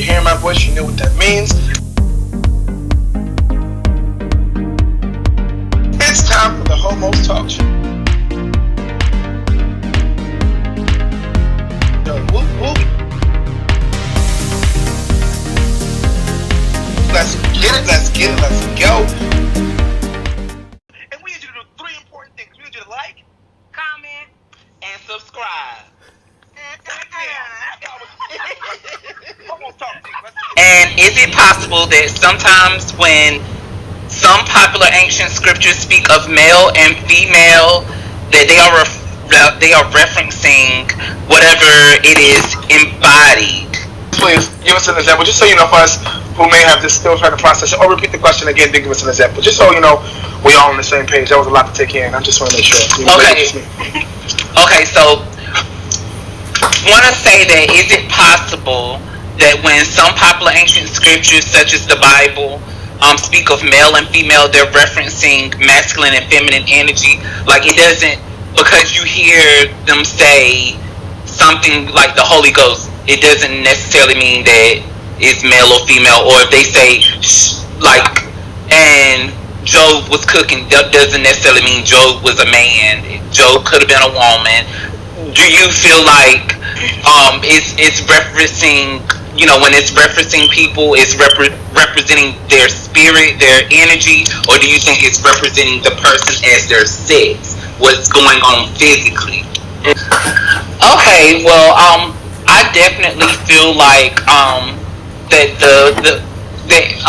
hearing my voice, you know what that means. It's time for the Homos Talk Show. Whoop, whoop. Let's get it, let's go. And we need you to do 3 important things. We need you to like, comment, and subscribe. And is it possible that sometimes when some popular ancient scriptures speak of male and female, that they are referencing whatever it is embodied? Please give us an example, just so you know, for us who may have this still trying to process it, or repeat the question again, then give us an example, just so you know we all on the same page. That was a lot to take in. I just want to make sure. Okay, so want to say that is it possible that when some popular ancient scriptures such as the Bible speak of male and female, they're referencing masculine and feminine energy? Like, it doesn't, because you hear them say something like the Holy Ghost, it doesn't necessarily mean that it's male or female. Or if they say like, and Job was cooking, that doesn't necessarily mean Job was a man. Job could have been a woman. Do you feel like it's referencing, you know, when it's referencing people, it's representing their spirit, their energy, or do you think it's representing the person as their sex, what's going on physically? Okay, well, I definitely feel like that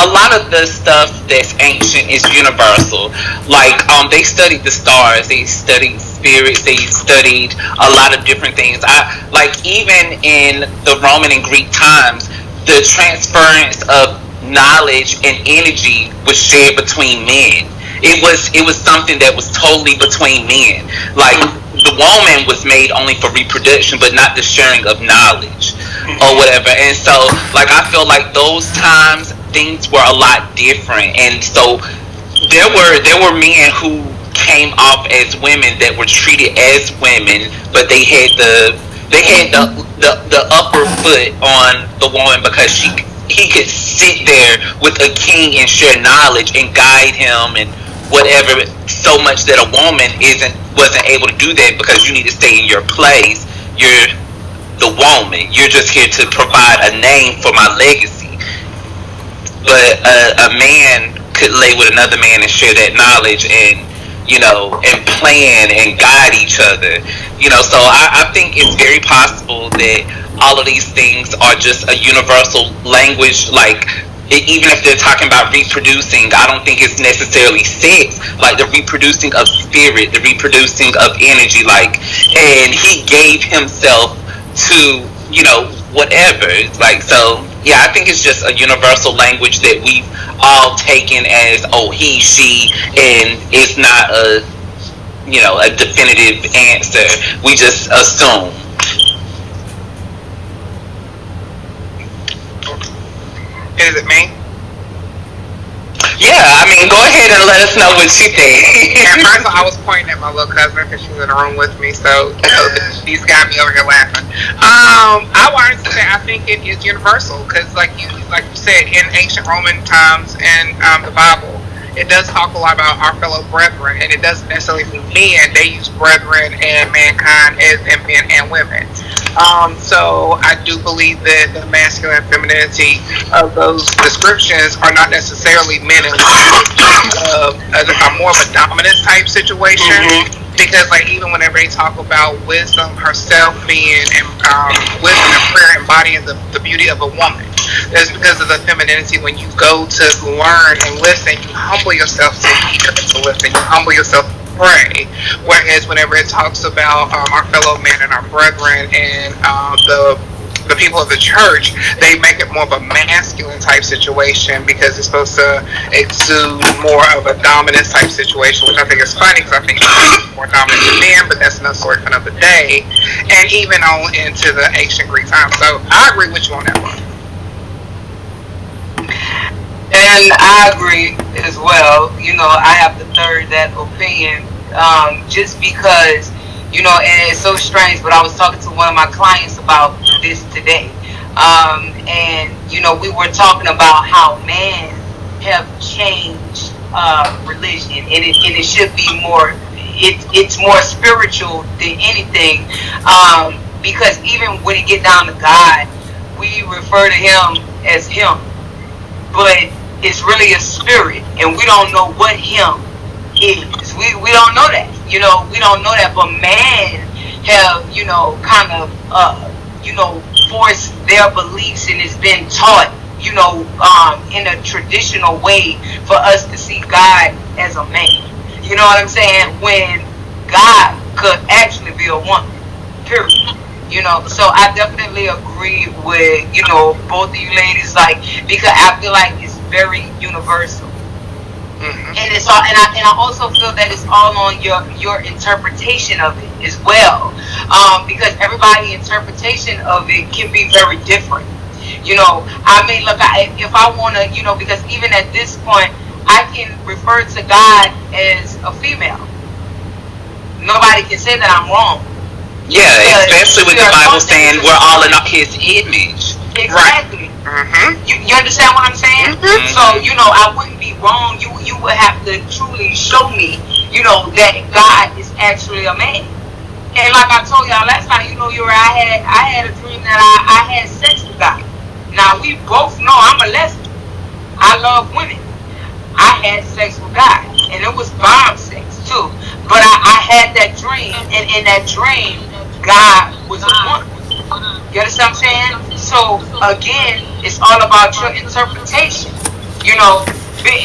a lot of the stuff that's ancient is universal. Like, they studied the stars, they studied spirits, they studied a lot of different things. Like, even in the Roman and Greek times, the transference of knowledge and energy was shared between men. It was something that was totally between men. Like, the woman was made only for reproduction, but not the sharing of knowledge or whatever. And so, like, I feel like those times things were a lot different, and so there were men who came off as women that were treated as women, but they had the upper foot on the woman because he could sit there with a king and share knowledge and guide him and whatever, so much that a woman wasn't able to do that because you need to stay in your place. You're the woman. You're just here to provide a name for my legacy. But a man could lay with another man and share that knowledge and, you know, and plan and guide each other. You know, so I think it's very possible that all of these things are just a universal language. Like, even if they're talking about reproducing, I don't think it's necessarily sex. Like, the reproducing of spirit, the reproducing of energy, like, and he gave himself to, you know, whatever. It's like, so yeah, I think it's just a universal language that we've all taken as, oh, he, she, and it's not a, you know, a definitive answer. We just assume. Is it me? Yeah, I mean, go ahead and let us know what you think. At first, I was pointing at my little cousin because she's in the room with me, so you know, she's got me over here laughing. I wanted to say I think it is universal because, like you said, in ancient Roman times and the Bible, it does talk a lot about our fellow brethren, and it doesn't necessarily mean men. They use brethren and mankind as in men and women. So I do believe that the masculine and femininity of those descriptions are not necessarily men and women, are more of a dominant type situation. Mm-hmm. Because, like, even whenever they talk about wisdom herself being wisdom and prayer embodying the beauty of a woman, that's because of the femininity. When you go to learn and listen, you humble yourself to hear, to listen. You humble yourself to pray. Whereas whenever it talks about our fellow men and our brethren and the people of the church, they make it more of a masculine type situation because it's supposed to exude more of a dominant type situation, which I think is funny because I think it's more dominant than men, but that's another story for another day. And even on into the ancient Greek times. So I agree with you on that one. And I agree as well. You know, I have to third that opinion just because, you know, and it's so strange, but I was talking to one of my clients about this today. And we were talking about how man have changed religion, and it should be more. It's more spiritual than anything, because even when it get down to God, we refer to Him as Him, but it's really a spirit, and we don't know what Him is. We don't know that. We don't know that, but man have kind of forced their beliefs, and it's been taught in a traditional way for us to see God as a man. You know what I'm saying? When God could actually be a woman. Period. So I definitely agree with both of you ladies, because I feel like it's very universal. Mm-hmm. And it's all, and I also feel that it's all on your interpretation of it as well, because everybody's interpretation of it can be very different. I mean, look, if I want to, because even at this point, I can refer to God as a female. Nobody can say that I'm wrong. Yeah, especially with the Bible saying we're all in His image. Exactly. Right. Mm-hmm. You understand what I'm saying? Mm-hmm. So I wouldn't be wrong. You would have to truly show me, that God is actually a man. And like I told y'all last time, I had a dream that I had sex with God. Now we both know I'm a lesbian. I love women. I had sex with God, and it was bomb sex too. But I had that dream, and in that dream, God was a woman. You understand what I'm saying? So again, it's all about your interpretation.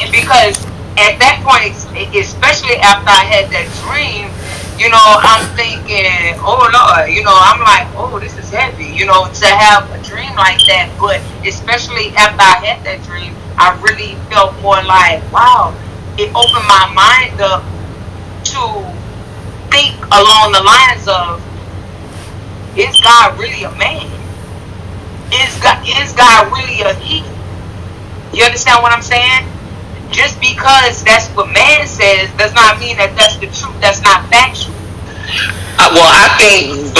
Because at that point, especially after I had that dream, I'm thinking, oh Lord, I'm like, oh, this is heavy, to have a dream like that. But especially after I had that dream, I really felt more like, wow, it opened my mind up to think along the lines of, is God really a man? Is God really a he? You understand what I'm saying? Just because that's what man says does not mean that that's the truth. That's not factual. Well, I think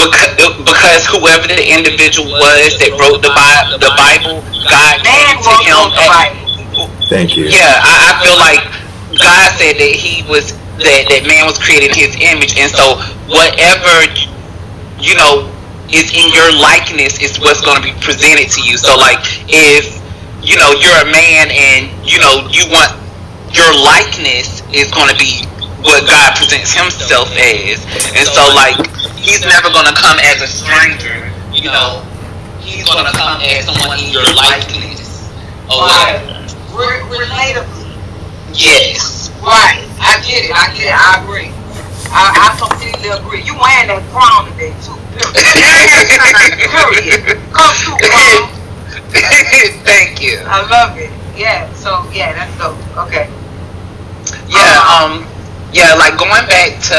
because whoever the individual was that wrote the Bible, God came to him. Thank you. Yeah, I feel like God said that that man was created in His image, and so whatever is in your likeness is what's going to be presented to you. So like if you're a man and you want your likeness is going to be what God presents Himself as, and so like He's never going to come as a stranger. He's going to come as someone in your likeness or whatever. Relatably. Yes. Right. I get it. I agree. I completely agree. You wearing that crown today too. Period. Come through, crown. Thank you. I love it. Yeah. So yeah, that's dope. Okay. Yeah. Like going back to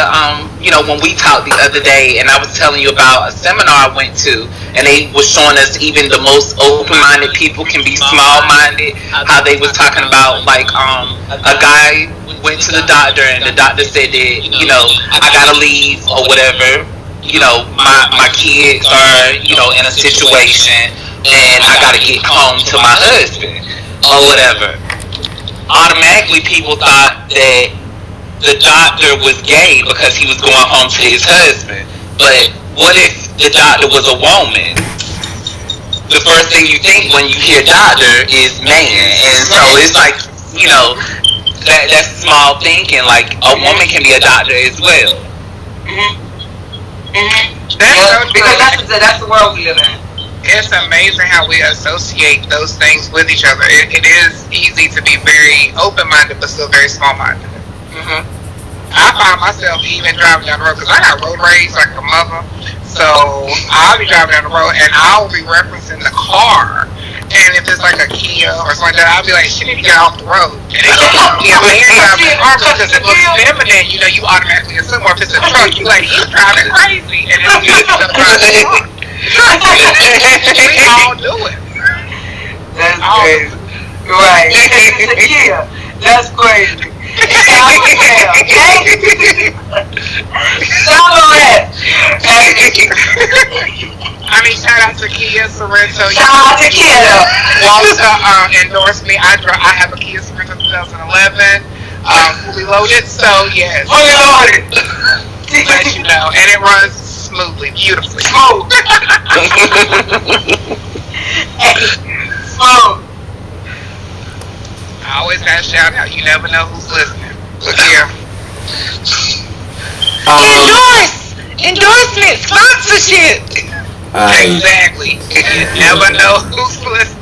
when we talked the other day, and I was telling you about a seminar I went to, and they was showing us even the most open-minded people can be small-minded. How they was talking about like a guy went to the doctor, and the doctor said that I gotta leave or whatever. My kids are in a situation, and I gotta get home to my husband or whatever. Automatically, people thought that the doctor was gay because he was going home to his husband. But what if the doctor was a woman? The first thing you think when you hear doctor is man, and so it's like that's small thinking. Like a woman can be a doctor as well. Because that's the world we live in. It's amazing how we associate those things with each other. It is easy to be very open-minded but still very small-minded. Mm-hmm. I find myself even driving down the road, because I got road rage like a mother. So I'll be driving down the road and I'll be referencing the car. And if it's like a Kia or something like that, I'll be like, she need to get off the road. And then a man driving the car because it looks feminine, you automatically assume, or if it's a truck, you like, he's driving crazy. And then you end up driving the car. We all do it. That's crazy. Right. It's a Kia. That's crazy. I mean, shout out to Kia Sorrento. Shout out to Kia. Walk to endorse me. I have a Kia Sorento 2011, fully loaded. So yes, Fully loaded. let you know, and it runs smoothly, beautifully. Smooth. Smooth. I always got to shout out. You never know who's listening. Look here. Endorsement, sponsorship. Exactly. You never know who's listening.